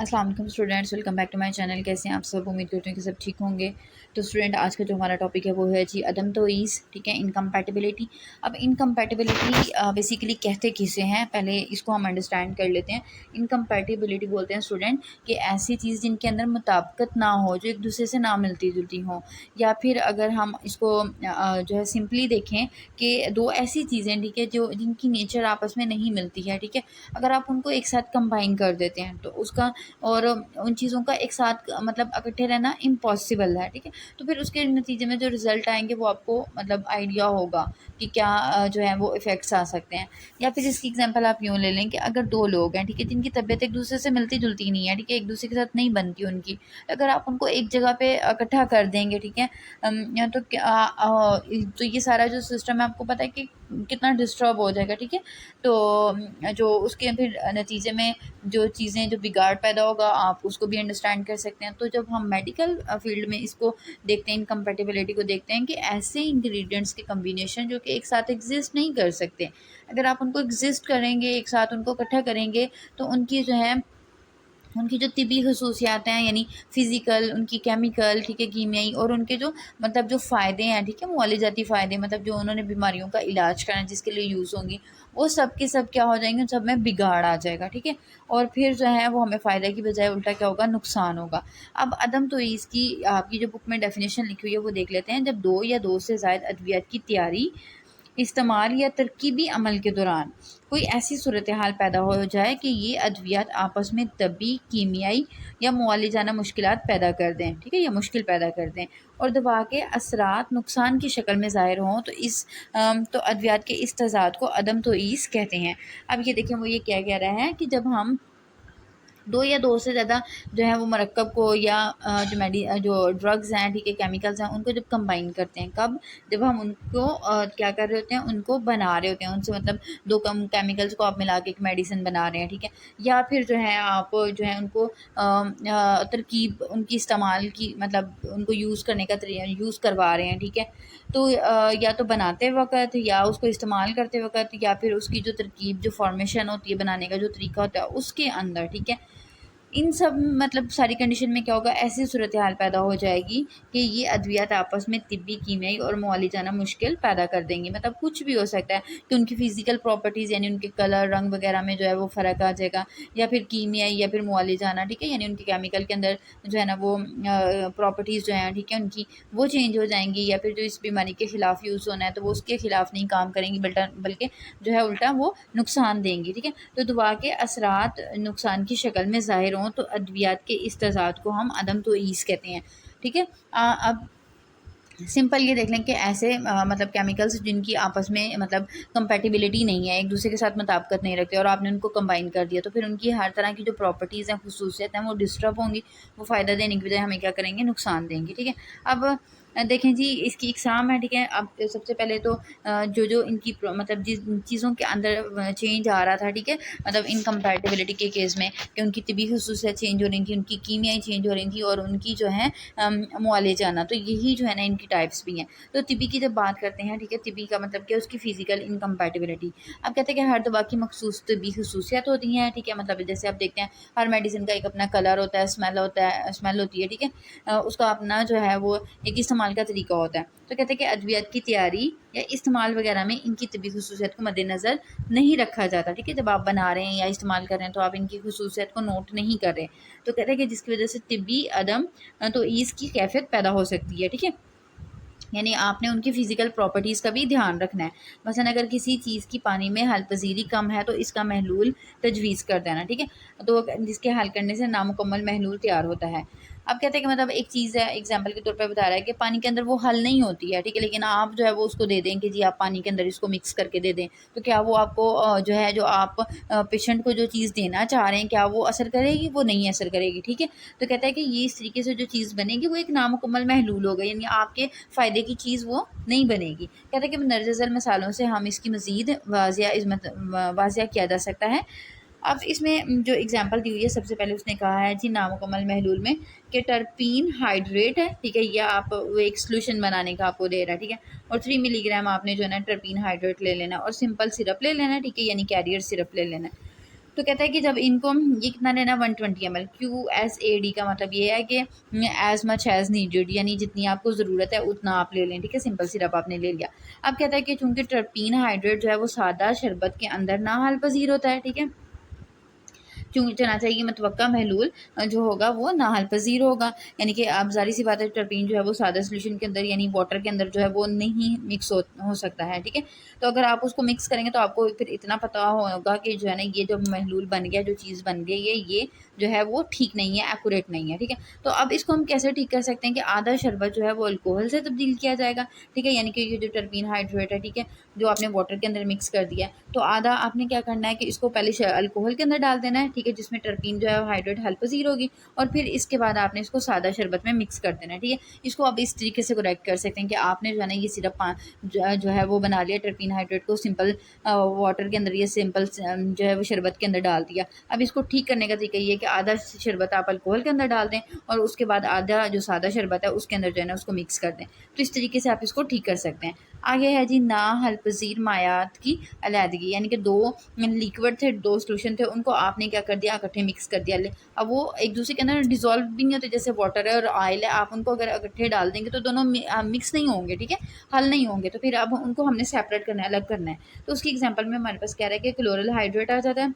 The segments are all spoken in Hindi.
अस्सलाम वालेकुम students, welcome back to my channel. कैसे हैं आप सब? उम्मीद करते हैं कि सब ठीक होंगे। तो स्टूडेंट, आज का जो हमारा टॉपिक है वो है जी अदम तोईस, ठीक है, इनकम्पैटिबिलिटी। अब इनकम्पैटिबिलिटी बेसिकली कहते किसे हैं, पहले इसको हम अंडरस्टैंड कर लेते हैं। इनकम्पैटिबिलिटी बोलते हैं स्टूडेंट कि ऐसी चीज़ जिनके अंदर मुताबिकत ना हो, जो एक दूसरे से ना मिलती जुलती हो, या फिर अगर हम इसको जो है सिंपली देखें कि दो ऐसी चीज़ें, ठीक है, जो जिनकी नेचर आपस में नहीं मिलती है, ठीक है, अगर आप उनको एक साथ कंबाइन कर देते हैं तो उसका और उन चीज़ों का एक साथ मतलब इकट्ठे रहना इम्पॉसिबल है, ठीक है। तो फिर उसके नतीजे में जो रिज़ल्ट आएंगे वो आपको मतलब आइडिया होगा कि क्या जो है वो इफ़ेक्ट्स आ सकते हैं। या फिर इसकी एग्जांपल आप यूँ ले लें कि अगर दो लोग हैं, ठीक है, जिनकी तबीयत एक दूसरे से मिलती जुलती नहीं है, ठीक है, एक दूसरे के साथ नहीं बनती उनकी, अगर आप उनको एक जगह पे इकट्ठा कर देंगे, ठीक है, तो तो ये सारा जो सिस्टम है आपको पता है कि कितना डिस्टर्ब हो जाएगा, ठीक है। तो जो उसके फिर नतीजे में जो चीज़ें, जो बिगाड़ पैदा होगा, आप उसको भी अंडरस्टैंड कर सकते हैं। तो जब हम मेडिकल फील्ड में इसको देखते हैं, इनकम्पैटिबिलिटी को देखते हैं कि ऐसे इंग्रेडिएंट्स के कॉम्बिनेशन जो कि एक साथ एग्जिस्ट नहीं कर सकते, अगर आप उनको एग्जिस्ट करेंगे, एक साथ उनको इकट्ठा करेंगे, तो उनकी जो है उनकी जो तिबी खसूसियात हैं, यानी फ़िज़िकल, उनकी केमिकल, ठीक है, कीमियाई, और उनके जो मतलब जो फ़ायदे हैं, ठीक है, मुआवजाती फ़ायदे, मतलब जो उन्होंने बीमारियों का इलाज करना जिसके लिए यूज़ होंगी, वो सब के सब क्या हो जाएंगे, उन सब में बिगाड़ आ जाएगा, ठीक है। और फिर जो है वो हमें फ़ायदे की बजाय उल्टा क्या होगा, नुकसान होगा। अब अदम तो इसकी आपकी जो बुक में डेफिनेशन लिखी हुई है वो देख लेते हैं। जब दो या दो से ज़ायद अद्वियात की तैयारी, इस्तेमाल या तरकीबी अमल के दौरान कोई ऐसी सूरत हाल पैदा हो जाए कि ये अद्वियात आपस में तबी, कीमियाई या मुआलिजाना मुश्किलात पैदा कर दें, ठीक है, या मुश्किल पैदा कर दें, और दवा के असरात नुकसान की शक्ल में ज़ाहिर हों, तो तो अद्वियात के इस तज़ाद को अदम तोईस कहते हैं। अब ये देखें, वो ये क्या कह रहा है कि जब हम दो या दो से ज़्यादा जो है वो मरकब को या जो ड्रग्स हैं, ठीक है, केमिकल्स हैं, उनको जब कंबाइन करते हैं, कब? जब हम उनको क्या कर रहे होते हैं, उनको बना रहे होते हैं, उनसे मतलब दो कम केमिकल्स को आप मिला के एक मेडिसिन बना रहे हैं, ठीक है, या फिर जो है आप जो है उनको तरकीब उनकी इस्तेमाल की मतलब उनको यूज़ करने का यूज़ करवा रहे हैं, ठीक है। तो या तो बनाते वक़्त या उसको इस्तेमाल करते वक़्त, या फिर उसकी जो तरकीब, जो फॉर्मेशन होती है, बनाने का जो तरीका होता है उसके अंदर, ठीक है, इन सब मतलब सारी कंडीशन में क्या होगा, ऐसी सूरत हाल पैदा हो जाएगी कि ये अद्वियात आपस में तिब्बी, कीमियाई और मुआलिजाना मुश्किल पैदा कर देंगी। मतलब कुछ भी हो सकता है कि उनकी फ़िज़िकल प्रॉपर्टीज़, यानी उनके कलर, रंग वगैरह में जो है वो फ़र्क आ जाएगा, या फिर कीमियाई या फिर मुआलिजाना, ठीक है, यानी उनके केमिकल के अंदर जो है ना वो प्रॉपर्टीज़ जो हैं, ठीक है, उनकी वो चेंज हो जाएंगी, या फिर जो इस बीमारी के ख़िलाफ़ यूज़ होना है तो वो उसके ख़िलाफ़ नहीं काम करेंगी, बल्कि जो है उल्टा वो नुकसान देंगी, ठीक है। तो दवा के असरात नुकसान की शक्ल में ज़ाहिर हों, तो अद्वियात के इस तज़ाद को हम अदम तोईस कहते हैं, ठीक है। अब सिंपल ये देख लें कि ऐसे मतलब केमिकल्स जिनकी आपस में मतलब कंपैटिबिलिटी नहीं है, एक दूसरे के साथ मुताबिकत नहीं रखते, और आपने उनको कंबाइन कर दिया, तो फिर उनकी हर तरह की जो प्रॉपर्टीज़ हैं, खुसूसियत हैं, वो डिस्टर्ब होंगी, वो फ़ायदा देने की बजाय हमें क्या करेंगे, नुकसान देंगे, ठीक है। अब देखें जी, इसकी इकसाम है, ठीक है। अब सबसे पहले तो जो इनकी मतलब जिन चीज़ों के अंदर चेंज आ रहा था, ठीक है, मतलब इनकम्पैटिबिलिटी के केस में कि उनकी तिबी खसूसियत चेंज हो रही थी, उनकी कीमियाई चेंज हो रही थी, और उनकी जो है मुआलिजाना, तो यही जो है ना इनकी टाइप्स भी हैं। तो तिबी की जब बात करते हैं, ठीक है, तिबी का मतलब क्या, उसकी फ़िज़िकल इनकम्पैटिबिलिटी। अब कहते हैं कि हर दवा की मखसूस तिबी खसूसियत होती हैं, ठीक है, मतलब जैसे आप देखते हैं हर मेडिसिन का एक अपना कलर होता है, स्मेल होती है, ठीक है, उसका अपना जो है वो एक इस्तेमाल का तरीका होता है। तो कहते हैं कि अद्वियात की तैयारी या इस्तेमाल वगैरह में इनकी तिबी खसूसियत को मद्देनज़र नहीं रखा जाता, ठीक है। जब आप बना रहे हैं या इस्तेमाल कर रहे हैं तो आप इनकी खसूसियत को नोट नहीं कर रहे, तो कहते हैं कि जिसकी वजह से तिब्बी अदम तो इसकी कैफियत पैदा हो सकती है, ठीक है। यानी आपने उनकी फ़िज़िकल प्रॉपर्टीज़ का भी ध्यान रखना है। मसलन अगर किसी चीज़ की पानी में हल पजीरी कम है तो इसका महलूल तजवीज़ कर देना, ठीक है, तो जिसके हल करने से नामुकम्मल महलूल तैयार होता है। अब कहते हैं कि मतलब एक चीज़ है, एग्जाम्पल के तौर पे बता रहा है कि पानी के अंदर वो हल नहीं होती है, ठीक है, लेकिन आप जो है वो उसको दे दें कि जी आप पानी के अंदर इसको मिक्स करके दे दें, तो क्या वो आपको जो है जो आप पेशेंट को जो चीज़ देना चाह रहे हैं, क्या वो असर करेगी? वो नहीं असर करेगी, ठीक है। तो कहता है कि ये इस तरीके से जो चीज़ बनेगी वो एक नामुकम्मल महलूल होगा, यानी आपके फ़ायदे की चीज़ वो नहीं बनेगी। कहता है कि मंदरजा झैल मिसालों से हम इसकी मज़ीद वाज़िया किया जा सकता है। अब इसमें जो एग्जांपल दी हुई है, सबसे पहले उसने कहा है जी नामुकम्मल महलूल में कि टर्पीन हाइड्रेट है, ठीक है, या आप वो एक सॉल्यूशन बनाने का आपको दे रहा है, ठीक है, और 3 मिलीग्राम आपने जो है ना टर्पीन हाइड्रेट ले लेना और सिंपल सिरप ले लेना, ठीक है, यानी कैरियर सिरप ले लेना है। तो कहता है कि जब इनको ये कितना लेना है 120 ml। QSAD का मतलब ये है कि एज मच एज नीडेड, यानी जितनी आपको ज़रूरत है उतना आप ले लें, ठीक है। सिंपल सिरप आपने ले लिया। अब कहता है कि चूँकि टर्पीन हाइड्रेट जो है वो सादा शरबत के अंदर ना हल पजीर होता है, ठीक है, चुनाचा की मतवक्का महलूल जो होगा वो नाहल पजीर होगा, यानी कि आप ज़ाहिर सी बात है टर्पीन जो है वो सादा सोल्यूशन के अंदर यानी वाटर के अंदर जो है वो नहीं मिक्स हो सकता है, ठीक है। तो अगर आप उसको मिक्स करेंगे तो आपको फिर इतना पता होगा कि जो है ना ये जो महलूल बन गया, जो चीज़ बन गई है, ये जो है वो ठीक नहीं है, एक्यूरेट नहीं है, ठीक है। तो अब इसको हम कैसे ठीक कर सकते हैं कि आधा शरबत जो है वो अल्कोहल से तब्दील किया जाएगा, ठीक है, यानी कि ये जो टर्पीन हाइड्रेट है, ठीक है, जो आपने वाटर के अंदर मिक्स कर दिया है, तो आधा आपने क्या करना है कि इसको पहले अल्कोहल के अंदर डाल देना है, ठीक है, जिसमें टर्पीन जो है हाइड्रेट हल्पजीर होगी, और फिर इसके बाद आपने इसको सादा शरबत में मिक्स कर देना है, ठीक है। इसको आप इस तरीके से करेक्ट कर सकते हैं कि आपने जो है ना ये सिरप जो है वो बना लिया, टर्पीन हाइड्रेट को सिंपल वाटर के अंदर, ये सिंपल जो है वो शरबत के अंदर डाल दिया। अब इसको ठीक करने का तरीका ये है कि आधा शरबत आप अल्कोहल के अंदर डाल दें और उसके बाद आधा जो सादा शरबत है उसके अंदर जो है ना उसको मिक्स कर दें। तो इस तरीके से आप इसको ठीक कर सकते हैं। आगे है जी ना हल्पजीर मायात की अलहदगी, यानी कि दो लिक्विड थे, दो सोल्यूशन थे, उनको आपने क्या कर दिया, इकट्ठे मिक्स कर दिया। अब वो एक दूसरे के अंदर डिजोल्व भी नहीं होते, जैसे वाटर है और ऑयल है, आप उनको अगर इकट्ठे डाल देंगे तो दोनों मिक्स नहीं होंगे, ठीक है, हल नहीं होंगे। तो फिर अब उनको हमने सेपरेट करना है, अलग करना है। तो उसकी एग्जाम्पल में हमारे पास कह रहा है कि क्लोरल हाइड्रेट आ जाता है,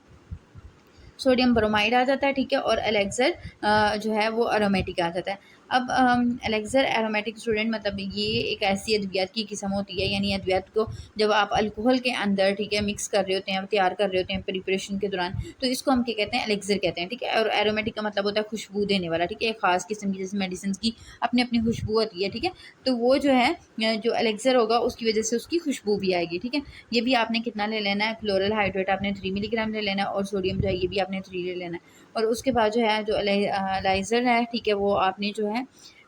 सोडियम ब्रोमाइड आ जाता है, ठीक है, और एलेक्सर जो है वो एरोमेटिक आ जाता है। अब एलेक्सर एरोमेटिक स्टूडेंट मतलब ये एक ऐसी अद्वियात की किस्म होती है, यानी अद्वियात को जब आप अल्कोहल के अंदर, ठीक है, मिक्स कर रहे होते हैं, तैयार कर रहे होते हैं प्रिपरेशन के दौरान, तो इसको हम क्या कहते हैं, एलेक्सर कहते हैं, ठीक है। और एरोमेटिक का मतलब होता है खुशबू देने वाला, ठीक है, एक खास किस्म की, जैसे मेडिसिन की अपनी अपनी खुशबू होती है, ठीक है। तो वो जो है जो एलेक्सर होगा उसकी वजह से उसकी खुशबू भी आएगी, ठीक है। ये भी आपने कितना ले लेना है, क्लोरल हाइड्रेट आपने 3 मिलीग्राम ले लेना है, और सोडियम जो है ये भी आपने 3 ले लेना है। और उसके बाद जो है जो एलाइज़र है, ठीक है, वो आपने जो है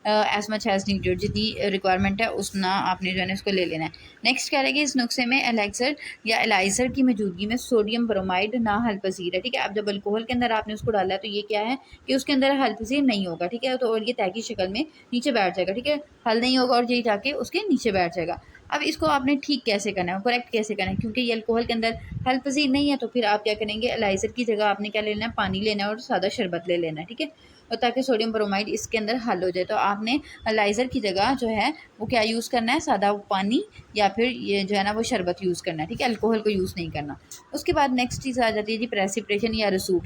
एज मच एज नीडेड, जितनी रिक्वायरमेंट है उतना आपने जो है ना इसको ले लेना है। नेक्स्ट क्या रहेगी, इस नुस्खे में एलेक्सर या एलाइज़र की मौजूदगी में सोडियम ब्रोमाइड ना हल पसीर है, ठीक है। अब जब अल्कोहल के अंदर आपने उसको डाला है तो ये क्या है कि उसके अंदर हल पसीर नहीं होगा, ठीक है, तो और ये तय की शक्ल में नीचे बैठ जाएगा, ठीक है, हल नहीं होगा और यही जाके उसके नीचे बैठ जाएगा। अब इसको आपने ठीक कैसे करना है, करेक्ट कैसे करना है, क्योंकि ये अल्कोहल के अंदर हल पसीर नहीं है, तो फिर आप क्या करेंगे, एलाइज़र की जगह आपने क्या लेना है, पानी लेना है और सादा शरबत ले लेना है, ठीक है, और ताकि सोडियम ब्रोमाइड इसके अंदर हल हो जाए। तो आपने एलाइज़र की जगह जो है वो क्या यूज़ करना है, सादा पानी या फिर ये जो है ना वो शरबत यूज़ करना है, ठीक है, अल्कोहल को यूज़ नहीं करना। उसके बाद नेक्स्ट चीज़ आ जाती है जी प्रेसिपिटेशन या रसूख।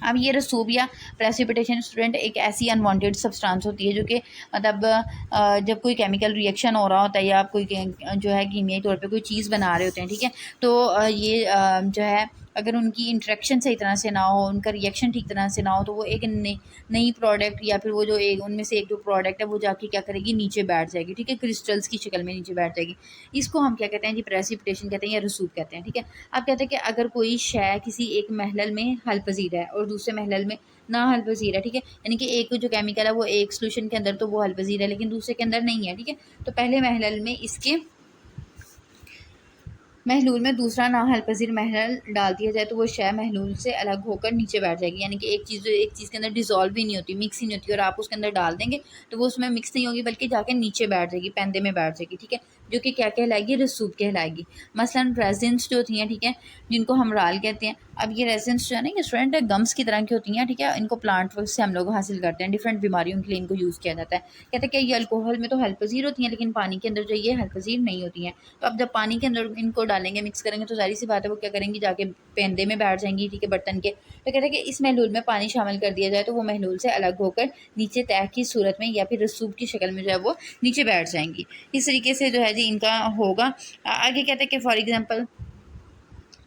अब ये रसूब या प्रेसिपिटेशन स्टूडेंट एक ऐसी अनवांटेड सब्सटेंस होती है जो कि मतलब जब कोई केमिकल रिएक्शन हो रहा होता है या आप कोई जो है कीमियाई तौर पे कोई चीज़ बना रहे होते हैं, ठीक है, तो ये जो है अगर उनकी इंट्रैक्शन सही तरह से ना हो, उनका रिएक्शन ठीक तरह से ना हो, तो वो एक नई प्रोडक्ट या फिर वो जो एक उनमें से एक जो प्रोडक्ट है वो जाके क्या करेगी, नीचे बैठ जाएगी, ठीक है, क्रिस्टल्स की शक्ल में नीचे बैठ जाएगी। इसको हम क्या कहते हैं जी, प्रेसिपिटेशन कहते हैं या रसूख कहते हैं, ठीक है। अब कहते हैं कि अगर कोई शय किसी एक महलल में हल पजीर है और दूसरे महलल में ना हल पजीर है, ठीक है, यानी कि एक जो केमिकल है वो एक सोल्यूशन के अंदर तो वो हल पजीर है लेकिन दूसरे के अंदर नहीं है, ठीक है, तो पहले महलल में इसके महलूल में दूसरा नाहल पजीर महलल डाल दिया जाए तो वो शय महलूल से अलग होकर नीचे बैठ जाएगी, यानी कि एक चीज़ के अंदर डिज़ोल्व ही नहीं होती, मिक्स ही नहीं होती, और आप उसके अंदर डाल देंगे तो वो उसमें मिक्स नहीं होगी बल्कि जाके नीचे बैठ जाएगी, पैंदे में बैठ जाएगी, ठीक है, जो कि क्या कहलाएगी, रसूब कहलाएगी। मसलन रेजिन्स जो होती हैं, ठीक है, जिनको हम राल कहते हैं। अब ये रेजिन्स जो है ना ये स्टूडेंट गम्स की तरह की होती हैं, ठीक है, इनको प्लांट से हम लोग हासिल करते हैं, डिफरेंट बीमारियों के लिए इनको यूज़ किया जाता है। कहते हैं कि ये अल्कोहल में तो हल्पजीर होती हैं लेकिन पानी के अंदर जो ये हल्पजीर नहीं होती हैं। तो अब जब पानी के अंदर इनको डालेंगे, मिक्स करेंगे, तो जाहिर सी बात है वो क्या करेंगी, जाके पेंदे में बैठ जाएंगी, ठीक है, बर्तन के। तो कहते हैं कि इस महलूल में पानी शामिल कर दिया जाए तो वो महलूल से अलग होकर नीचे तय की सूरत में या फिर रसूब की शक्ल में जो है वो नीचे बैठ जाएंगी। इस तरीके से जो है जी इनका होगा। आगे कहते हैं कि फॉर एग्जाम्पल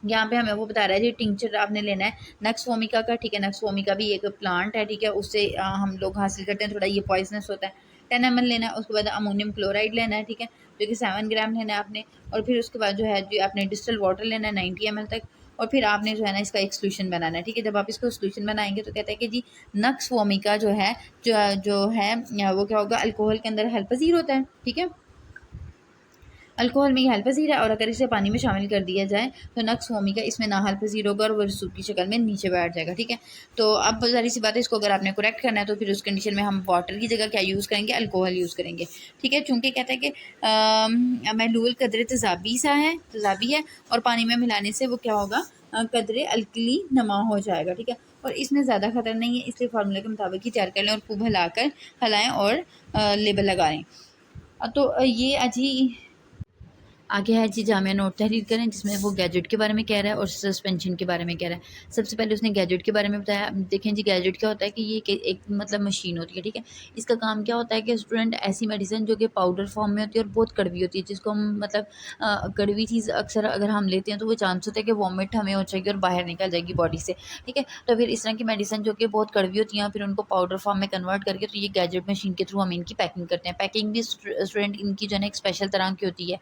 यहाँ पे हमें वो बता रहा है जी टिंचर आपने लेना है नक्स वोमिका का, ठीक है, नक्स वोमिका भी एक प्लांट है, ठीक है, उससे हम लोग हासिल करते हैं, थोड़ा ये पॉइजनस होता है। 10 ml लेना है। उसके बाद अमोनियम क्लोराइड लेना है, ठीक है, जो कि 7 ग्राम लेना है आपने। और फिर उसके बाद जो है जो आपने डिस्टल वाटर लेना है 90 ml तक। और फिर आपने जो है ना इसका एक सोल्यूशन बनाना है, ठीक है। जब आप इसको सोल्यूशन बनाएंगे तो कहता है कि जी नक्स वोमिका जो है जो है वो क्या होगा, अल्कोहल के अंदर हेल्पजीर होता है, ठीक है, अल्कोहल में ये हेल्पजीर है, और अगर इसे पानी में शामिल कर दिया जाए तो नक्स वोमिका इसमें ना हेल्पजीर होगा और वो रसूब की शक्ल में नीचे बैठ जाएगा, ठीक है। तो अब ज़ाहिर सी बात है, इसको अगर आपने करेक्ट करना है तो फिर उस कंडीशन में हम वाटर की जगह क्या यूज़ करेंगे, अल्कोहल यूज़ करेंगे, ठीक है। चूँकि कहता है कि महलूल कदर तेज़ाबी है और पानी में मिलाने से वो क्या होगा, कदरे अल्कली नमा हो जाएगा, ठीक है। और इसमें ज़्यादा ख़तरा नहीं है, इसलिए फार्मूले के मुताबिक ही तैयार कर लें और खूब हिलाएँ और लेबल लगाएँ। तो ये अजी आगे है जी जामिया नोट तहरीर करें, जिसमें वो गैजेट के बारे में कह रहा है और सस्पेंशन के बारे में कह रहा है। सबसे पहले उसने गैजेट के बारे में बताया। देखें जी, गैजेट क्या होता है कि ये एक मतलब मशीन होती है, ठीक है। इसका काम क्या होता है कि स्टूडेंट ऐसी मेडिसिन जो कि पाउडर फॉर्म में होती है और बहुत कड़वी होती है, जिसको हम मतलब कड़वी चीज़ अक्सर अगर हम लेते हैं तो वो चांस होता है कि वॉमिट हमें हो जाएगी और बाहर निकल जाएगी बॉडी से, ठीक है। तो फिर इस तरह की मेडिसिन जो कि बहुत कड़वी होती हैं, फिर उनको पाउडर फॉर्म में कन्वर्ट करके तो ये गैजेट मशीन के थ्रू हम इनकी पैकिंग करते हैं। पैकिंग भी स्टूडेंट इनकी जो है ना एक स्पेशल तरह की होती है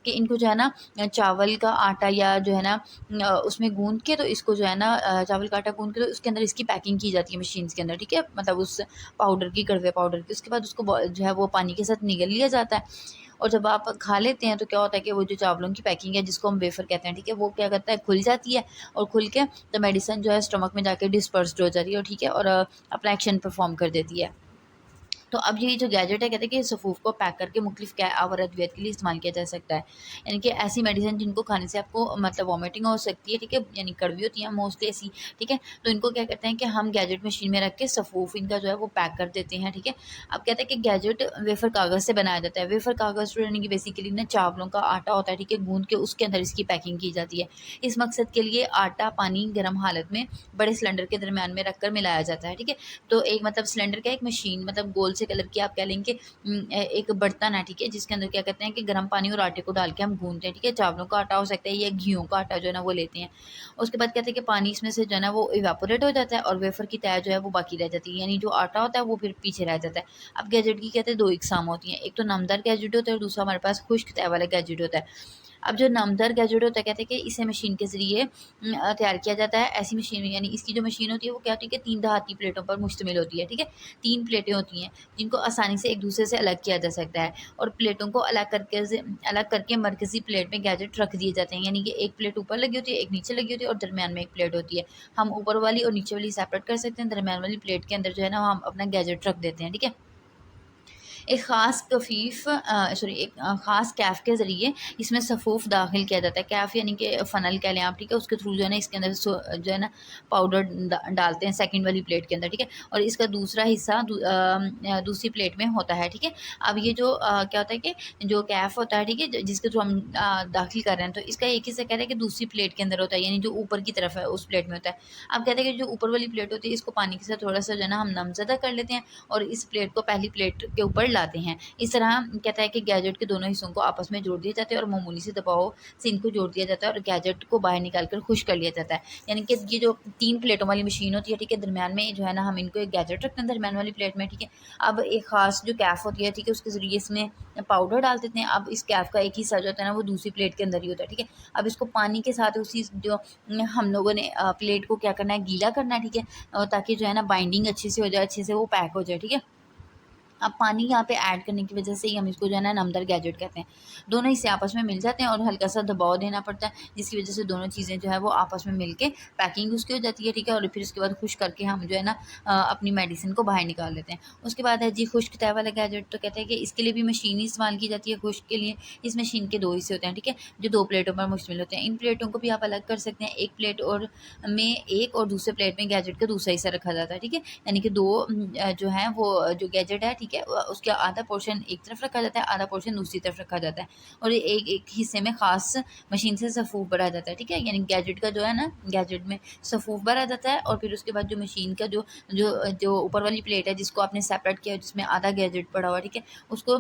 कि इनको जो है ना चावल का आटा या जो है ना उसमें गूँध के, तो इसको जो है ना चावल का आटा गूँध के तो उसके अंदर इसकी पैकिंग की जाती है मशीन्स के अंदर, ठीक है। मतलब उस पाउडर की, कड़वे पाउडर की। उसके बाद उसको जो है वो पानी के साथ निगल लिया जाता है और जब आप खा लेते हैं तो क्या होता है कि वो जो चावलों की पैकिंग है, जिसको हम वेफ़र कहते हैं, ठीक है, वो क्या करता है, खुल जाती है और खुल के तो मेडिसिन जो है स्टमक में जाके डिस्पर्स्ड हो जाती है, ठीक है, और अपना एक्शन परफॉर्म कर देती है। तो अब ये जो गैजेट है, कहते हैं कि सफ़ूफ़ को पैक करके मुख्तलिफ़ और अद्वियत के लिए इस्तेमाल किया जा सकता है। यानी कि ऐसी मेडिसिन जिनको खाने से आपको मतलब वॉमिटिंग हो सकती है, ठीक है, यानी कड़वी होती हैं मोस्टली ऐसी, ठीक है। तो इनको क्या करते हैं कि हम गैजेट मशीन में रख के सफ़ूफ़ इनका जो है वो पैक कर देते हैं, ठीक है। अब कहते हैं कि गैजेट वेफ़र कागज़ से बनाया जाता है। वेफ़र कागज़ यानी कि बेसिकली ना चावलों का आटा होता है, ठीक है, गूँध के उसके अंदर इसकी पैकिंग की जाती है। इस मकसद के लिए आटा पानी गर्म हालत में बड़े सिलेंडर के दरमियान में रख कर मिलाया जाता है, ठीक है। तो एक मतलब सिलेंडर का एक मशीन मतलब गोल से कलर की आप कह लेंगे एक बर्तन है, ठीक है, जिसके अंदर क्या करते हैं कि गर्म पानी और आटे को डाल के हम गूंथते हैं, ठीक है। चावलों का आटा हो सकता है या गेहूं का आटा जो है ना वो लेते हैं। उसके बाद कहते हैं कि पानी इसमें से जो है ना वो इवेपोरेट हो जाता है और वेफर की तय जो है वो बाकी रह जाती है, यानी जो आटा होता है वो फिर पीछे रह जाता है। अब गैजेट की कहते हैं दो इकसाम होती हैं, एक तो नमदार गैजेट होता है और दूसरा हमारे पास खुश्क तय वाला गैजेट होता है। अब जो नमदार गैजेट होता है, कहते हैं कि इसे मशीन के ज़रिए तैयार किया जाता है। ऐसी मशीन यानी इसकी जो मशीन होती है वो क्या होती है कि 3 दहाती प्लेटों पर मुश्तमिल होती है, ठीक है। 3 प्लेटें होती हैं जिनको आसानी से एक दूसरे से अलग किया जा सकता है और प्लेटों को अलग करके मरकज़ी प्लेट में गैजेट रख दिए जाते हैं, यानी कि एक प्लेट ऊपर लगी होती है, एक नीचे लगी होती है और दरमियान में एक प्लेट होती है। हम ऊपर वाली और नीचे वाली सेपरेट कर सकते हैं, दरमियान वाली प्लेट के अंदर जो है ना हम अपना गैजेट रख देते हैं, ठीक है। एक ख़ास एक ख़ास कैफ़ के ज़रिए इसमें सफ़ूफ़ दाखिल किया जाता है। कैफ़ यानी कि फ़नल कह लें आप, ठीक है, उसके थ्रू जो है ना इसके अंदर जो है ना पाउडर डालते हैं सेकंड वाली प्लेट के अंदर, ठीक है। और इसका दूसरा हिस्सा दूसरी प्लेट में होता है, ठीक है। अब ये जो क्या होता है कि जो कैफ़ होता है, ठीक है, जिसके थ्रू हम दाखिल कर रहे हैं, तो इसका एक हिस्सा कह रहे हैं कि दूसरी प्लेट के अंदर होता है, यानी जो ऊपर की तरफ है उस प्लेट में होता है। अब कहते हैं कि जो ऊपर वाली प्लेट होती है इसको पानी के साथ थोड़ा-सा जो है ना हम नमज़दा कर लेते हैं और इस प्लेट को पहली प्लेट के ऊपर लाते हैं। इस तरह कहता है कि गैजेट के दोनों हिस्सों को आपस में जोड़ दिया जाता है और मामूली से दबाव से इनको जोड़ दिया जाता है और गैजेट को बाहर निकाल कर खुश कर लिया जाता है। यानी कि ये जो 3 प्लेटों वाली मशीन होती है, ठीक है, दरमियान में जो है ना हम इनको एक गैजेट रखते हैं दरमियान वाली प्लेट में, ठीक है। अब एक ख़ास जो कैफ़ होती है, ठीक है, उसके ज़रिए इसमें पाउडर डाल देते हैं। अब इस कैफ़ का एक हिस्सा जो होता है ना वो दूसरी प्लेट के अंदर ही होता है, ठीक है। अब इसको पानी के साथ उसी जो हम लोगों ने प्लेट को क्या करना है, गीला करना है, ठीक है, ताकि जो है ना बाइंडिंग अच्छे से हो जाए, अच्छे से वो पैक हो जाए, ठीक है। अब पानी यहाँ पे ऐड करने की वजह से ही हम इसको जो है ना नमदार गैजेट कहते हैं। दोनों हिस्से आपस में मिल जाते हैं और हल्का सा दबाव देना पड़ता है, जिसकी वजह से दोनों चीज़ें जो है वो आपस में मिल के पैकिंग उसकी हो जाती है, ठीक है। और फिर उसके बाद खुश करके हम जो है ना अपनी मेडिसिन को बाहर निकाल लेते हैं। उसके बाद है जी खुश्क तय वाला गैजेट, तो कहते हैं कि इसके लिए भी मशीन ही इस्तेमाल की जाती है खुश्क के लिए। इस मशीन के 2 हिस्से होते हैं, ठीक है, जो 2 प्लेटों पर मुश्तमिल होते हैं। इन प्लेटों को भी आप अलग कर सकते हैं। एक प्लेट और में एक और दूसरे प्लेट में गैजेट का दूसरा हिस्सा रखा जाता है, ठीक है। यानी कि 2 जो है वो जो गैजेट है, ठीक है, उसका आधा पोर्शन एक तरफ रखा जाता है, आधा पोर्शन दूसरी तरफ रखा जाता है और ये एक हिस्से में ख़ास मशीन से सफ़ूफ़ भरा जाता है, ठीक है। यानी गैजेट का जो है ना गैजेट में सफ़ूफ़ भरा जाता है और फिर उसके बाद जो मशीन का जो जो जो ऊपर वाली प्लेट है जिसको आपने सेपरेट किया, जिसमें आधा गैजेट पड़ा हुआ, ठीक है, उसको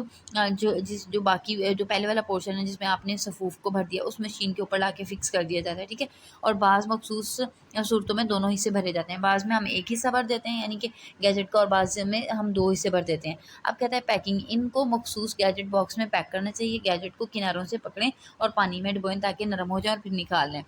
जो बाकी जो पहले वाला पोर्शन है जिसमें आपने सफ़ूफ़ को भर दिया, उस मशीन के ऊपर ला के फ़िक्स कर दिया जाता है, ठीक है। और बाज़ मखसूस सूरतों में दोनों हिस्से भरे जाते हैं। बाज़ में हम एक हिस्सा भर देते हैं यानी कि गैजेट का, और बाज़ में हम 2 हिस्से भर देते हैं। अब कहता है पैकिंग, इनको मखसूस गैजेट बॉक्स में पैक करना चाहिए। गैजेट को किनारों से पकड़ें और पानी में डुबोएं ताकि नरम हो जाए और फिर निकाल लें।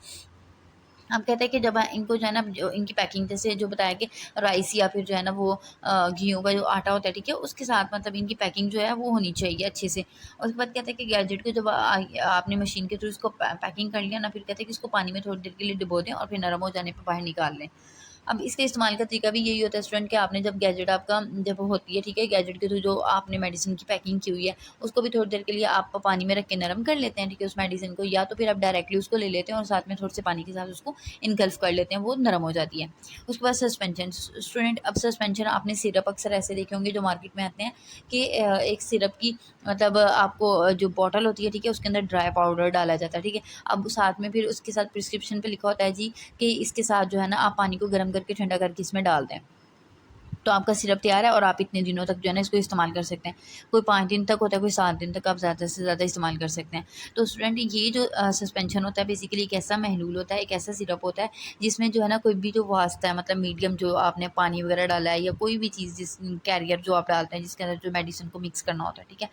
अब कहते हैं कि जब इनको जो है ना जो इनकी पैकिंग जैसे जो बताया कि राइस या फिर जो है ना वो गेहूँ का जो आटा होता है, ठीक है, उसके साथ मतलब इनकी पैकिंग जो है वो होनी चाहिए अच्छे से। और उसके बाद कहते हैं कि गैजेट को जब आपने मशीन के थ्रू इसको पैकिंग कर लिया ना, फिर कहते हैं कि इसको पानी में थोड़ी देर के लिए डुबो दें और फिर नरम हो जाने पर बाहर निकाल लें। अब इसके इस्तेमाल का तरीका भी यही होता है स्टूडेंट कि आपने जब गैजेट आपका जब होती है, ठीक है, गैजेट के थ्रू जो आपने मेडिसिन की पैकिंग की हुई है उसको भी थोड़ी देर के लिए आप पानी में रख के नरम कर लेते हैं, ठीक है, उस मेडिसिन को, या तो फिर आप डायरेक्टली उसको ले लेते हैं और साथ में थोड़े से पानी के साथ उसको इनगल्फ कर लेते हैं, वो नरम हो जाती है। उसके बाद सस्पेंशन स्टूडेंट, अब सस्पेंशन आपने सिरप अक्सर ऐसे देखे होंगे जो मार्केट में आते हैं कि एक सिरप की मतलब आपको जो बॉटल होती है, ठीक है, उसके अंदर ड्राई पाउडर डाला जाता है, ठीक है। अब साथ में फिर उसके साथ प्रिस्क्रिप्शन पे लिखा होता है जी कि इसके साथ जो है ना आप पानी को गर्म करके ठंडा करके इसमें डाल दें, तो आपका सिरप तैयार है और आप इतने दिनों तक जो है ना इसको इस्तेमाल कर सकते हैं। कोई 5 दिन तक होता है, कोई 7 दिन तक आप ज़्यादा से ज़्यादा इस्तेमाल कर सकते हैं। तो स्टूडेंट ये जो सस्पेंशन होता है बेसिकली एक ऐसा महलूल होता है, एक ऐसा सिरप होता है जिसमें जो है ना कोई भी जो वास्ता है मतलब मीडियम जो आपने पानी वगैरह डाला है या कोई भी चीज़ जिस कैरियर जो आप डालते हैं जिसके अंदर जो मेडिसिन को मिक्स करना होता है, ठीक है,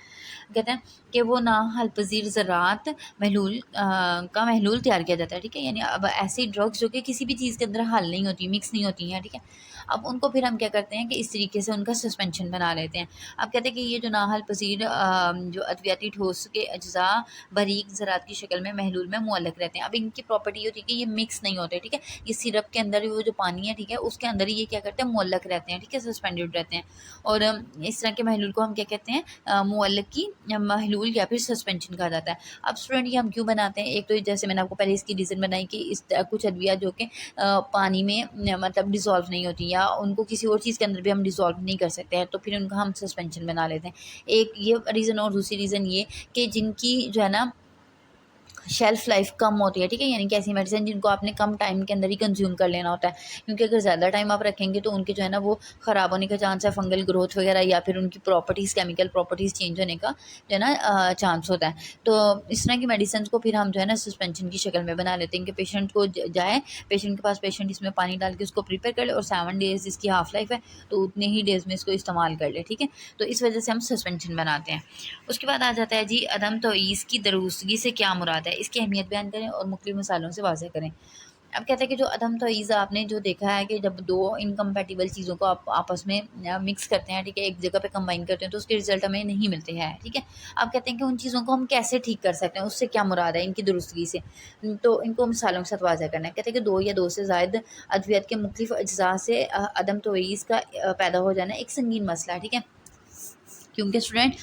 कहते हैं कि वो ना हलपजीर ज़रात महलूल का महलूल तैयार किया जाता है, ठीक है। यानी अब ऐसी ड्रग्स जो कि किसी भी चीज़ के अंदर हल नहीं होती, मिक्स नहीं होती हैं, ठीक है, अब उनको फिर हम क्या करते हैं कि इस तरीके से उनका सस्पेंशन बना लेते हैं। अब कहते हैं कि ये जो नाहल पसीर जो अद्वियाती ठोस के अज्जा बारीक ज़रात की शक्ल में महलूल में मुअल्लक रहते हैं। अब इनकी प्रॉपर्टी होती है कि ये मिक्स नहीं होते, ठीक है, ये सिरप के अंदर वो जो पानी है, ठीक है, उसके अंदर ही ये क्या करते हैं मुअल्लक रहते हैं, ठीक है, सस्पेंडेड रहते हैं। और इस तरह के महलूल को हम क्या कहते हैं मुअल्लक की महलूल या फिर सस्पेंशन कहा जाता है। अब स्टूडेंट ये हम क्यों बनाते हैं, एक तो जैसे मैंने आपको पहले इसकी रीज़न बनाई कि इस कुछ अद्विया जो कि पानी में मतलब डिज़ोल्व नहीं होती या उनको किसी और चीज़ के अंदर भी हम डिज़ोल्व नहीं कर सकते हैं, तो फिर उनका हम सस्पेंशन बना लेते हैं। एक ये रीज़न, और दूसरी रीज़न ये कि जिनकी जो है ना शेल्फ़ लाइफ कम होती है, ठीक है, यानी कि ऐसी मेडिसिन जिनको आपने कम टाइम के अंदर ही कंज्यूम कर लेना होता है, क्योंकि अगर ज़्यादा टाइम आप रखेंगे तो उनके जो है ना वो ख़राब होने का चांस है, फंगल ग्रोथ वगैरह या फिर उनकी प्रॉपर्टीज़ केमिकल प्रॉपर्टीज़ चेंज होने का जो है ना चांस होता है। तो इस तरह की मेडिसिन को फिर हम जो है ना सस्पेंशन की शक्ल में बना लेते हैं कि पेशेंट को जाए, पेशेंट के पास पेशेंट इसमें पानी डाल के उसको प्रिपेयर कर ले और 7 डेज़ इसकी हाफ लाइफ है, तो उतने ही डेज़ में इसको इस्तेमाल कर ले, ठीक है। तो इस वजह से हम सस्पेंशन बनाते हैं। उसके बाद आ जाता है जी अदम तोईज़ की दरुस्तगी से क्या मुराद है, इसकी अहमियत बयान करें और मुख्तलिफ मिसालों से वाज़ेह करें। अब कहते हैं कि जो अदम तोईज़ आपने जो देखा है कि जब 2 इनकम्पैटिबल चीज़ों को आप आपस में मिक्स करते हैं, ठीक है, एक जगह पे कंबाइन करते हैं तो उसके रिज़ल्ट हमें नहीं मिलते हैं, ठीक है। अब कहते हैं कि उन चीज़ों को हम कैसे ठीक कर सकते हैं, उससे क्या मुराद है इनकी दुरुस्तगी से, तो इनको मिसालों के साथ वाज़ेह करना है। कहते हैं कि 2 या 2 से ज़ायद अद्वियत के मुख्तलिफ अज्जा से अदम तोईज़ का पैदा हो जाना एक संगीन मसला है, ठीक है। क्योंकि स्टूडेंट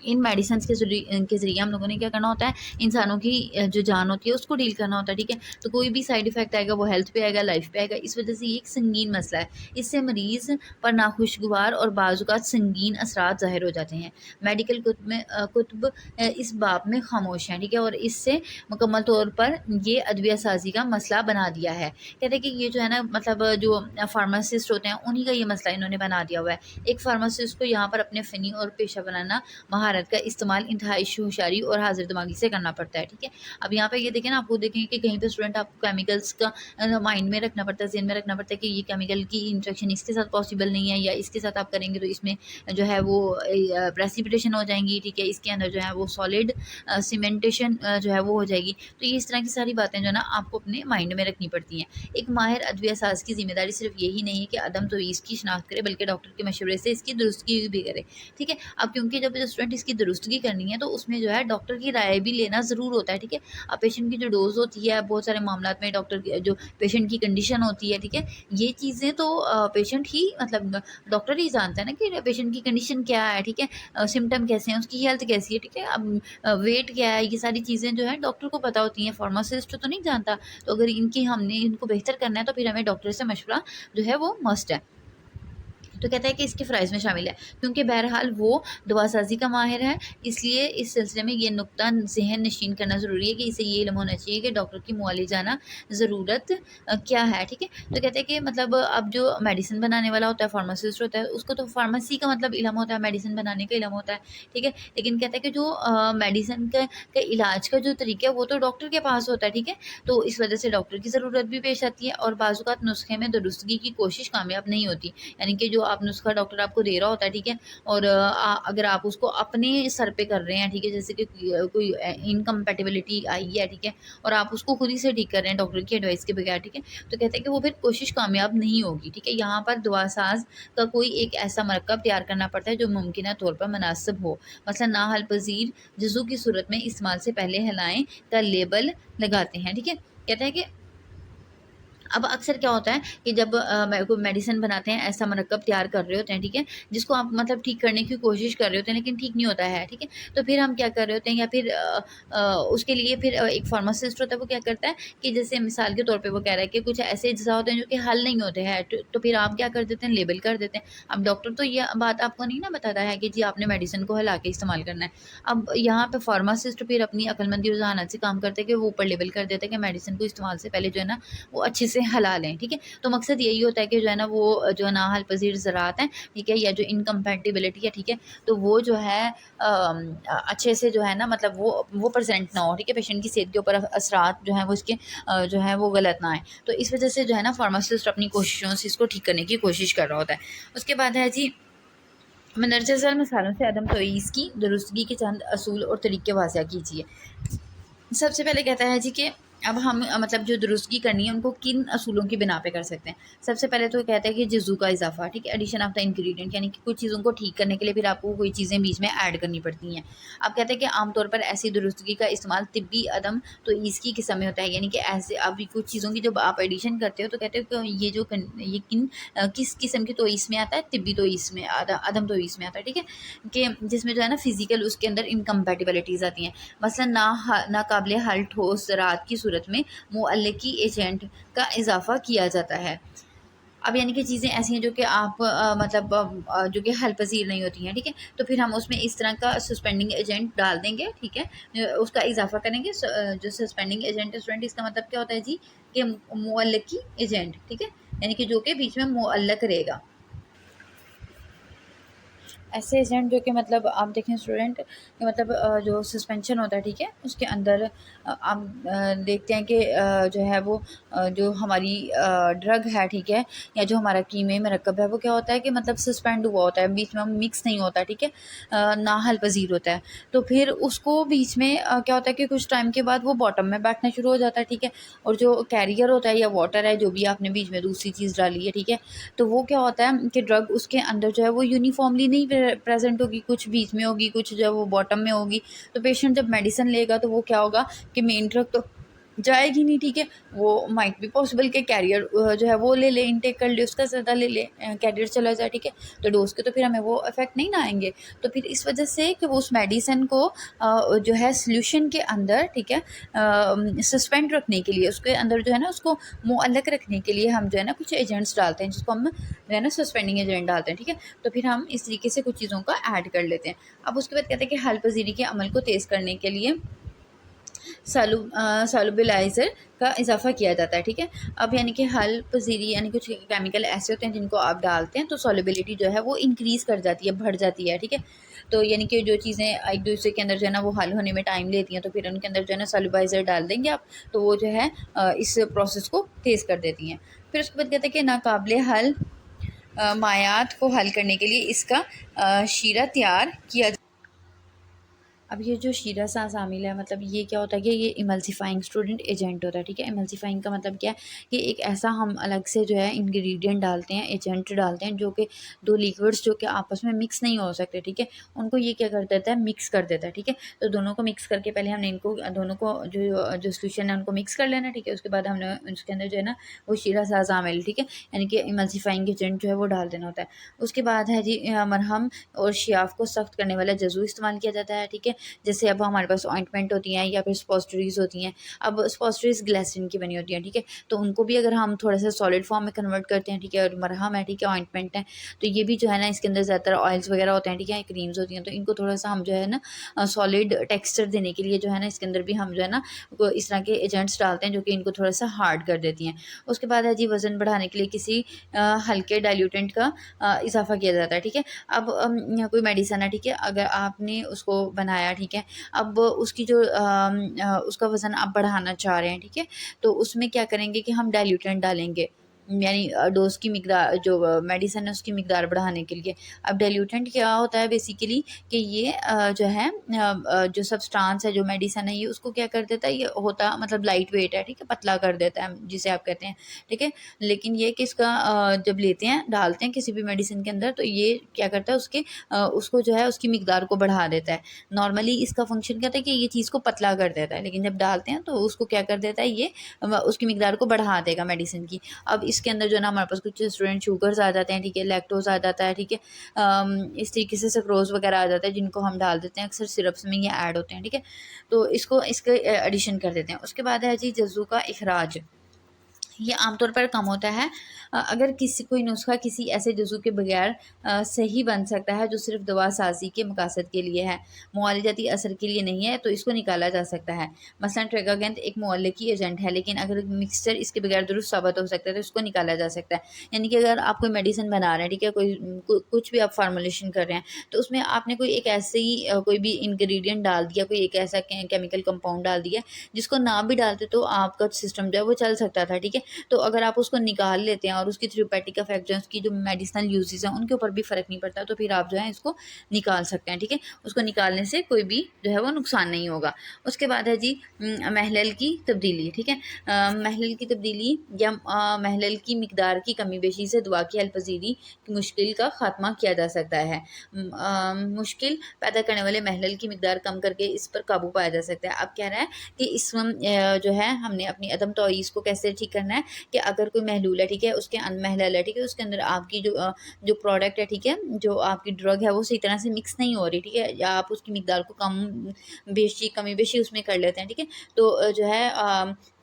इन मेडिसिन के ज़रिए हम लोगों ने क्या करना होता है, इंसानों की जो जान होती है उसको डील करना होता है, ठीक है। तो कोई भी साइड इफ़ेक्ट आएगा वो हेल्थ पे आएगा, लाइफ पे आएगा, इस वजह से ये एक संगीन मसला है। इससे मरीज़ पर नाखुशगवार और बाज़-औक़ात संगीन असरात ज़ाहिर हो जाते हैं। मेडिकल कुतुब इस बाब में खामोश हैं, ठीक है, और इससे मुकम्मल तौर पर ये अदविया साज़ी का मसला बना दिया है। कहते हैं कि ये जो है ना मतलब जो फार्मासिस्ट होते हैं उन्हीं का ये मसला इन्होंने बना दिया हुआ है। एक फार्मासिस्ट को यहाँ पर अपने फ़नी और पेशा बनाना महारत का इस्तेमाल इंतहाई होशियारी और हाजिर दिमागी से करना पड़ता है, ठीक है। अब यहाँ पे ये देखें ना, आपको देखें कि कहीं पे स्टूडेंट आपको केमिकल्स का माइंड में रखना पड़ता है, ज़हन में रखना पड़ता है कि ये केमिकल की इंट्रैक्शन इसके साथ पॉसिबल नहीं है, या इसके साथ आप करेंगे तो इसमें जो है वो प्रेसिपिटेशन हो जाएंगी, ठीक है, इसके अंदर जो है वो सॉलिड सीमेंटेशन जो है वो हो जाएगी। तो ये इस तरह की सारी बातें जो है ना आपको अपने माइंड में रखनी पड़ती हैं। एक माहिर अदविया साज की जिम्मेदारी सिर्फ यही नहीं है कि अदम तवीज़ की शनाख्त करे, बल्कि डॉक्टर के मशवरे से इसकी दुरुस्तगी भी करे, ठीक है। अब क्योंकि जब स्टूडेंट इसकी दुरुस्तगी करनी है तो उसमें जो है डॉक्टर की राय भी लेना ज़रूर होता है, ठीक है। अब पेशेंट की जो डोज होती है बहुत सारे मामलों में डॉक्टर जो पेशेंट की कंडीशन होती है, ठीक है, ये चीज़ें तो पेशेंट ही मतलब डॉक्टर ही जानता है ना कि पेशेंट की कंडीशन क्या है, ठीक है, सिम्टम कैसे हैं, उसकी हेल्थ कैसी है, ठीक है, अब वेट क्या है, ये सारी चीज़ें जो है डॉक्टर को पता होती हैं, फार्मासिस्ट तो नहीं जानता। तो अगर हमने इनको बेहतर करना है तो फिर हमें डॉक्टर से मशवरा जो है वो मस्ट है। तो कहता है कि इसके फ़राइज़ में शामिल है, क्योंकि बहरहाल वो दवासाज़ी का माहिर है, इसलिए इस सिलसिले में ये नुक्ता ज़हन नशीन करना ज़रूरी है कि इसे ये इल्म होना चाहिए कि डॉक्टर की मुआलिजाना ज़रूरत क्या है, ठीक है। तो कहते हैं कि मतलब अब जो मेडिसिन बनाने वाला होता है, फार्मासिस्ट होता है, उसको तो फार्मेसी का मतलब इल्म होता है, मेडिसिन बनाने का इल्म होता है, ठीक है। लेकिन कहता है कि जो मेडिसिन का इलाज का जो तरीका है वो तो डॉक्टर के पास होता है, ठीक है। तो इस वजह से डॉक्टर की ज़रूरत भी पेश आती है और बाज़ औक़ात नुस्खे में दुरुस्तगी की कोशिश कामयाब नहीं होती, यानी कि जो आप नुस्खा डॉक्टर आपको दे रहा होता है, ठीक है, और अगर आप उसको अपने सर पे कर रहे हैं, ठीक है, जैसे कि कोई इनकम्पैटिबिलिटी आई है, ठीक है, और आप उसको खुद ही से ठीक कर रहे हैं डॉक्टर की एडवाइस के बगैर, ठीक है, तो कहते हैं कि वो फिर कोशिश कामयाब नहीं होगी, ठीक है। यहाँ पर दवासाज का कोई एक ऐसा मरकब तैयार करना पड़ता है जो मुमकिन तौर पर मुनासिब हो, मसलन नाहल पजीर जज़ू की सूरत में इस्तेमाल से पहले हिलाएँ का लेबल लगाते हैं, ठीक है। कहते हैं कि अब अक्सर क्या होता है कि जब कोई मेडिसिन बनाते हैं, ऐसा मरकब तैयार कर रहे होते हैं, ठीक है, जिसको आप मतलब ठीक करने की कोशिश कर रहे होते हैं लेकिन ठीक नहीं होता है, ठीक है, तो फिर हम क्या कर रहे होते हैं, या फिर उसके लिए फिर एक फार्मासिस्ट होता है, वो क्या करता है कि जैसे मिसाल के तौर पे वो कह रहा है कि कुछ ऐसे अज्जा होते हैं जो कि हल नहीं होते हैं, तो फिर आप क्या कर देते हैं, लेबल कर देते हैं। अब डॉक्टर तो ये बात आपको नहीं ना बताता है कि जी आपने मेडिसिन को हिला के इस्तेमाल करना है। अब यहाँ पे फार्मासिस्ट फिर अपनी अक्लमंदी और जहानत से काम करते हैं कि वो ऊपर लेबल कर देते हैं कि मेडिसिन को इस्तेमाल से पहले जो है ना वो अच्छे से हला लें, ठीक है। तो मकसद यही होता है कि जो है ना वो जो है ना हल पजीर ज़रात हैं, ठीक है, या जो इनकम्पैटिबिलिटी है, ठीक है, तो वो जो है अच्छे से जो है ना मतलब वो प्रेजेंट ना हो, ठीक है, पेशेंट की सेहत के ऊपर असरात जो है वो इसके जो है वो गलत ना आए। तो इस वजह से जो है ना फार्मासिस्ट अपनी कोशिशों से इसको ठीक करने की कोशिश कर रहा होता है। उसके बाद है जी मंदरजा ज़ैल मिसालों से अदम तमीज़ की दुरुस्तगी के चंद असूल और तरीके वाज़ह कीजिए। सबसे पहले कहता है जी कि अब हम मतलब जो दुरुस्तगी करनी है उनको किन असूलों की बिना पे कर सकते हैं। सबसे पहले तो कहता है कि जज़ू का इजाफा, ठीक है, एडिशन ऑफ द इंग्रेडिएंट, यानी कि कुछ चीज़ों को ठीक करने के लिए फिर आपको कोई चीज़ें बीच में ऐड करनी पड़ती हैं। अब कहते हैं कि आमतौर पर ऐसी दुरुस्तगी का इस्तेमाल तिब्बी अदम तो इसकी किस्म में होता है, यानी कि ऐसे अभी कुछ चीज़ों की जब आप एडिशन करते हो तो कहते हो कि ये किस किस्म की तो इसमें आता है, तिब्बी तो इसमें अदम तो इसमें आता है, ठीक है, कि जिसमें जो है ना फिजिकल उसके अंदर इनकम्पैटिबिलिटीज़ आती हैं। मसलन नाकाबिले हल ठोस ज़राअत की सूरत में मुअल्लिकी एजेंट का इजाफा किया जाता है। अब यानी कि चीज़ें ऐसी हैं जो कि आप मतलब जो कि हल पजीर नहीं होती हैं, ठीक है, तो फिर हम उसमें इस तरह का सस्पेंडिंग एजेंट डाल देंगे, ठीक है, उसका इजाफा करेंगे। जो सस्पेंडिंग एजेंट है स्टूडेंट, इसका मतलब क्या होता है जी कि मुअल्लिकी एजेंट, ठीक है, यानी कि जो कि बीच में मुअल्लक रहेगा। ऐसे एजेंट जो कि मतलब आप देखें स्टूडेंट कि मतलब जो सस्पेंशन होता है, ठीक है, उसके अंदर आप देखते हैं कि जो है वो जो हमारी ड्रग है, ठीक है, या जो हमारा कीमे मरकब है वो क्या होता है कि मतलब सस्पेंड हुआ होता है, बीच में मिक्स नहीं होता, ठीक है, ना हल पजीर होता है। तो फिर उसको बीच में क्या होता है कि कुछ टाइम के बाद वो बॉटम में बैठना शुरू हो जाता है, ठीक है, और जो कैरियर होता है या वाटर है जो भी आपने बीच में दूसरी चीज़ डाली है, ठीक है, तो वो क्या होता है कि ड्रग उसके अंदर जो है वो यूनिफॉर्मली नहीं प्रेजेंट होगी, कुछ बीच में होगी, कुछ जो है वो बॉटम में होगी। तो पेशेंट जब मेडिसिन लेगा तो वो क्या होगा कि मेन ड्रग तो जाएगी नहीं, ठीक है, वो माइट भी पॉसिबल के कैरियर जो है वो ले ले, इनटेक कर ले, उसका ज़्यादा ले ले, कैरियर चला जाए, ठीक है, तो डोज के तो फिर हमें वो इफेक्ट नहीं ना आएंगे। तो फिर इस वजह से कि वो उस मेडिसिन को जो है सोल्यूशन के अंदर, ठीक है, सस्पेंड रखने के लिए, उसके अंदर जो है ना उसको मुअल्लक रखने के लिए हम जो है ना कुछ एजेंट्स डालते हैं, जिसको हम जो है ना सस्पेंडिंग एजेंट डालते हैं, ठीक है, तो फिर हम इस तरीके से कुछ चीज़ों का ऐड कर लेते हैं। अब उसके बाद कहते हैं कि हल पजीरी के अमल को तेज़ करने के लिए सॉल्युबलाइज़र का इजाफा किया जाता है, ठीक है। अब यानी कि हल पजीरी यानी कुछ केमिकल ऐसे होते हैं जिनको आप डालते हैं तो सॉल्युबिलिटी जो है वो इंक्रीज़ कर जाती है, बढ़ जाती है, ठीक है। तो यानी कि जो चीज़ें एक दूसरे के अंदर जो है ना वो हल होने में टाइम लेती हैं, तो फिर उनके अंदर जो है ना सॉल्युबाइज़र डाल देंगे आप, तो वो जो है इस प्रोसेस को तेज़ कर देती हैं। फिर उसके बाद कहते हैं कि नाकाबिले हल मायात को हल करने के लिए इसका शीरा तैयार किया। अब ये जो शीरा सा शामिल है, मतलब ये क्या होता है कि ये इमल्सिफाइंग स्टूडेंट एजेंट होता है, ठीक है। इमल्सिफाइंग का मतलब क्या है कि एक ऐसा हम अलग से जो है इंग्रेडिएंट डालते हैं, एजेंट डालते हैं, जो कि दो लिक्विड्स जो कि आपस में मिक्स नहीं हो सकते, ठीक है, उनको ये क्या कर देता है, मिक्स कर देता है, ठीक है। तो दोनों को मिक्स करके पहले हमने इनको दोनों को जो सोल्यूशन है उनको मिक्स कर लेना, ठीक है। उसके बाद हमने उसके अंदर जो है ना वो शीरा सा शामिल, ठीक है, यानी कि इमल्सिफाइंग एजेंट जो है वो डाल देना होता है। उसके बाद है जी मरहम और शियाफ को सख्त करने वाला जज़ू इस्तेमाल किया जाता है, ठीक है। जैसे अब हमारे पास ऑइंटमेंट होती हैं या फिर स्पॉस्टरीज़ होती हैं। अब स्पॉस्टरीज़ ग्लिसरीन की बनी होती हैं, ठीक है, तो उनको भी अगर हम थोड़ा सा सॉलिड फॉर्म में कन्वर्ट करते हैं, ठीक है, और मरहम है, ठीक है, ऑइंटमेंट है, तो ये भी जो है ना इसके अंदर ज़्यादातर ऑयल्स वगैरह होते हैं, ठीक है, क्रीम्स होती हैं, तो इनको थोड़ा सा हम जो है ना सॉलिड टेक्सचर देने के लिए जो है ना इसके अंदर भी हम जो है ना इस तरह के एजेंट्स डालते हैं जो कि इनको थोड़ा सा हार्ड कर देती हैं। उसके बाद है जी वज़न बढ़ाने के लिए किसी हल्के डाइल्यूटेंट का इजाफा किया जाता है, ठीक है। अब कोई मेडिसन है, ठीक है, अगर आपने उसको बनाया, ठीक है, अब उसकी जो उसका वज़न आप बढ़ाना चाह रहे हैं, ठीक है, तो उसमें क्या करेंगे कि हम डाइल्यूटेंट डालेंगे, यानी डोज की मिकदार, जो मेडिसिन है उसकी मिकदार बढ़ाने के लिए। अब डाइल्यूटेंट क्या होता है बेसिकली कि ये जो है जो सब्सटेंस है, जो मेडिसिन है, ये उसको क्या कर देता है, ये होता मतलब लाइट वेट है, ठीक है, पतला कर देता है जिसे आप कहते हैं, ठीक है। लेकिन ये किसका जब लेते हैं, डालते हैं किसी भी मेडिसिन के अंदर, तो ये क्या करता है उसको जो है उसकी मिकदार को बढ़ा देता है। नॉर्मली इसका फंक्शन क्या था कि ये चीज़ को पतला कर देता है, लेकिन जब डालते हैं तो उसको क्या कर देता है, ये उसकी मिकदार को बढ़ा देगा मेडिसिन की। अब इसके अंदर जो है ना हमारे पास कुछ स्टूडेंट शुगर्स आ जाते हैं, ठीक है, लैक्टोज आ जाता है, ठीक है, इस तरीके से सक्रोज वगैरह आ जाता है, जिनको हम डाल देते हैं, अक्सर सिरप्स में ये ऐड होते हैं, ठीक है। तो इसके एडिशन कर देते हैं। उसके बाद है जी जज़ू का इखराज। ये आमतौर पर कम होता है अगर कोई नुस्खा किसी ऐसे जज़ू के बगैर सही बन सकता है जो सिर्फ दवा साजी के मकासद के लिए है, मुआलजाती असर के लिए नहीं है, तो इसको निकाला जा सकता है। मसलन ट्रेगागेंथ एक मुअल्लिकी एजेंट है, लेकिन अगर मिक्सचर इसके बगैर दुरुस्त साबित हो सकता है तो इसको निकाला जा सकता है। यानी कि अगर आप कोई मेडिसिन बना रहे हैं, ठीक है, कुछ भी आप फार्मूलेशन कर रहे हैं, तो उसमें आपने कोई एक ऐसे ही कोई भी इंग्रेडिएंट डाल दिया, कोई एक ऐसा केमिकल कंपाउंड डाल दिया जिसको ना भी डालते तो आपका सिस्टम जो है वो चल सकता था, ठीक है। तो अगर आप उसको निकाल लेते हैं और उसकी थेरेपेटिक इफेक्ट जो है, उसकी जो मेडिसिनल यूजेस हैं उनके ऊपर भी फ़र्क नहीं पड़ता, तो फिर आप जो है इसको निकाल सकते हैं, ठीक है। उसको निकालने से कोई भी जो है वो नुकसान नहीं होगा। उसके बाद है जी महलल की तब्दीली, ठीक है। महलल की तब्दीली या महलल की मिकदार की कमी बेशी से दुआ की हलपजीरी की मुश्किल का खात्मा किया जा सकता है। मुश्किल पैदा करने वाले महलल की मिकदार कम करके इस पर काबू पाया जा सकता है। अब कह रहा है कि इस जो है हमने अपनी अदम तौईस को कैसे ठीक करना है कि अगर कोई महलूल है, ठीक है, उसके महलल है, ठीक है, उसके अंदर आपकी जो प्रोडक्ट है, ठीक है, जो आपकी ड्रग है वो सही तरह से मिक्स नहीं हो रही, ठीक है, या आप उसकी मिकदार को कमी बेशी उसमें कर लेते हैं, ठीक है। तो जो है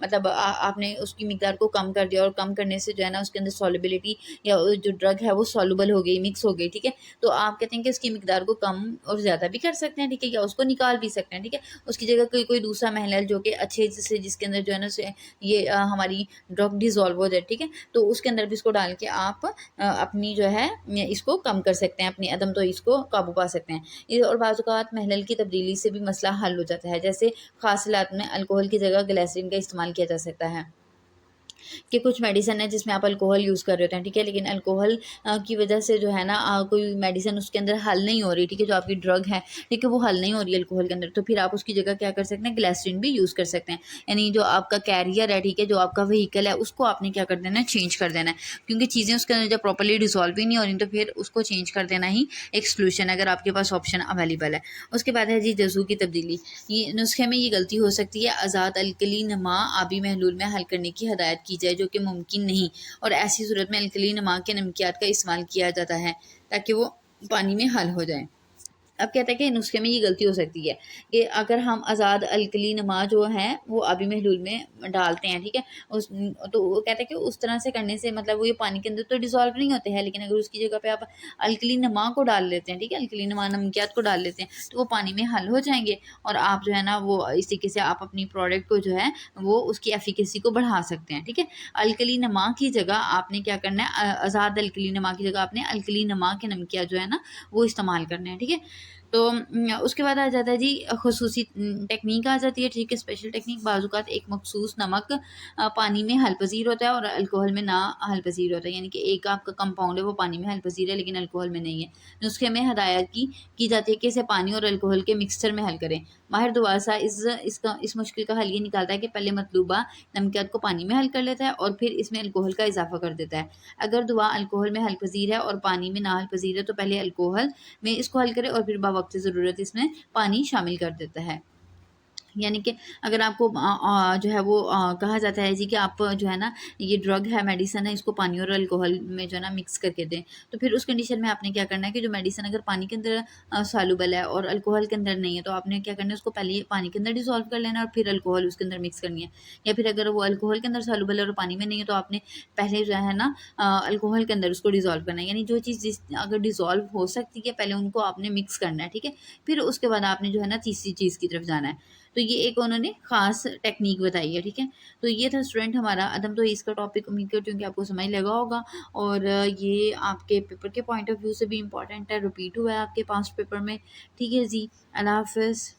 मतलब आपने उसकी मिकदार को कम कर दिया और कम करने से जो है ना उसके अंदर सॉल्युबिलिटी या जो ड्रग है वो सॉल्युबल हो गई, मिक्स हो गई, ठीक है। तो आप कहते हैं कि उसकी मिकदार को कम और ज़्यादा भी कर सकते हैं, ठीक है, या उसको निकाल भी सकते हैं, ठीक है। उसकी जगह कोई दूसरा महलल जो कि अच्छे से जिसके अंदर जो है ना ये हमारी ड्रग डिज़ोल्व हो जाए, ठीक है, तो उसके अंदर भी इसको डाल के आप अपनी जो है इसको कम कर सकते हैं, अपनी अदम तो इसको काबू पा सकते हैं। और बाज़ औक़ात महलल की तब्दीली से भी मसला हल हो जाता है, जैसे ख़ास हालात में अल्कोहल की जगह ग्लिसरीन का इस्तेमाल किया जा सकता है। कि कुछ मेडिसिन है जिसमें आप अल्कोहल यूज़ कर रहे होते हैं, ठीक है, लेकिन अल्कोहल की वजह से जो है ना कोई मेडिसिन उसके अंदर हल नहीं हो रही, ठीक है, जो आपकी ड्रग है, ठीक है, वो हल नहीं हो रही है अल्कोहल के अंदर, तो फिर आप उसकी जगह क्या कर सकते हैं, ग्लिसरीन भी यूज़ कर सकते हैं। यानी जो आपका कैरियर है, ठीक है, जो आपका व्हीकल है, उसको आपने क्या कर देना है, चेंज कर देना है, क्योंकि चीज़ें उसके अंदर जब प्रॉपर्ली डिजॉल्व ही नहीं हो रही तो फिर उसको चेंज कर देना ही एक सोल्यूशन, अगर आपके पास ऑप्शन अवेलेबल है। उसके बाद है जी जज़ू की तब्दीली। ये नुस्खे में ये गलती हो सकती है, आज़ाद अल्कली नमा आबी महलूल में हल करने की हदायत की जाए, जो कि मुमकिन नहीं, और ऐसी सूरत में अल्कली नमा के नमकियात का इस्तेमाल किया जाता है ताकि वो पानी में हल हो जाए। अब कहता है कि नुस्खे में ये गलती हो सकती है कि अगर हम आज़ाद अल्कली नमा जो है वो आबी महलूल में डालते हैं, ठीक है, तो वो कहता है कि उस तरह से करने से मतलब वो ये पानी के अंदर तो डिज़ोल्व नहीं होते हैं, लेकिन अगर उसकी जगह पे आप अल्कली नमा को डाल लेते हैं, ठीक है, अल्कली नमा नमकियात को डाल लेते हैं, तो वो पानी में हल हो जाएंगे और आप जो है ना वो इस तरीके से आप अपनी प्रोडक्ट को जो है वो उसकी एफिकेसी को बढ़ा सकते हैं, ठीक है। अल्कली नमा की जगह आपने क्या करना है, आज़ाद अल्कली नमा की जगह आपने अल्कली नमा के नमकियात जो है ना वो इस्तेमाल करने हैं, ठीक है। तो उसके बाद आ जाता है जी ख़ुसूसी टेक्निक आ जाती है, ठीक है, स्पेशल टेक्निक। बाज़ एक मखसूस नमक पानी में हल पज़ीर होता है और अल्कोहल में ना हल पज़ीर होता है, यानी कि एक आपका कंपाउंड है वो पानी में हल पज़ीर है लेकिन अल्कोहल में नहीं है। नुस्खे में हदायत की जाती है कि इसे पानी और अल्कोहल के मिक्सचर में हल करें। माहिर दुआसा इस मुश्किल का हल ये निकालता है कि पहले मतलूबा नमकियात को पानी में हल कर लेता है और फिर इसमें अल्कोहल का इजाफा कर देता है। अगर दुआ अल्कोहल में हल पज़ीर है और पानी में ना हल पज़ीर है तो पहले अल्कोहल में इसको हल करे और फिर बावक्त ज़रूरत इसमें पानी शामिल कर देता है। यानी कि अगर आपको जो है वो कहा जाता है जी कि आप जो है ना ये ड्रग है, मेडिसिन है, इसको पानी और अल्कोहल में जो है ना मिक्स करके दें, तो फिर उस कंडीशन में आपने क्या करना है कि जो मेडिसिन अगर पानी के अंदर सॉल्युबल है और अल्कोहल के अंदर नहीं है, तो आपने क्या करना है, उसको पहले पानी के अंदर डिसॉल्व कर लेना और फिर अल्कोहल उसके अंदर मिक्स करनी है। या फिर अगर वो अल्कोहल के अंदर सॉल्युबल है और पानी में नहीं है, तो आपने पहले जो है ना अल्कोहल के अंदर उसको डिसॉल्व करना है। यानी जो चीज़ अगर डिसॉल्व हो सकती है पहले उनको आपने मिक्स करना है, ठीक है, फिर उसके बाद आपने जो है ना तीसरी चीज़ की तरफ जाना है। तो ये एक उन्होंने ख़ास टेक्नीक बताई है, ठीक है। तो ये था स्टूडेंट हमारा अदम तो इसका टॉपिक। उम्मीद करती हूँ कि आपको समझ लगा होगा और ये आपके पेपर के पॉइंट ऑफ व्यू से भी इम्पॉर्टेंट है, रिपीट हुआ है आपके पास्ट पेपर में, ठीक है जी। अल्लाह हाफ़िज़।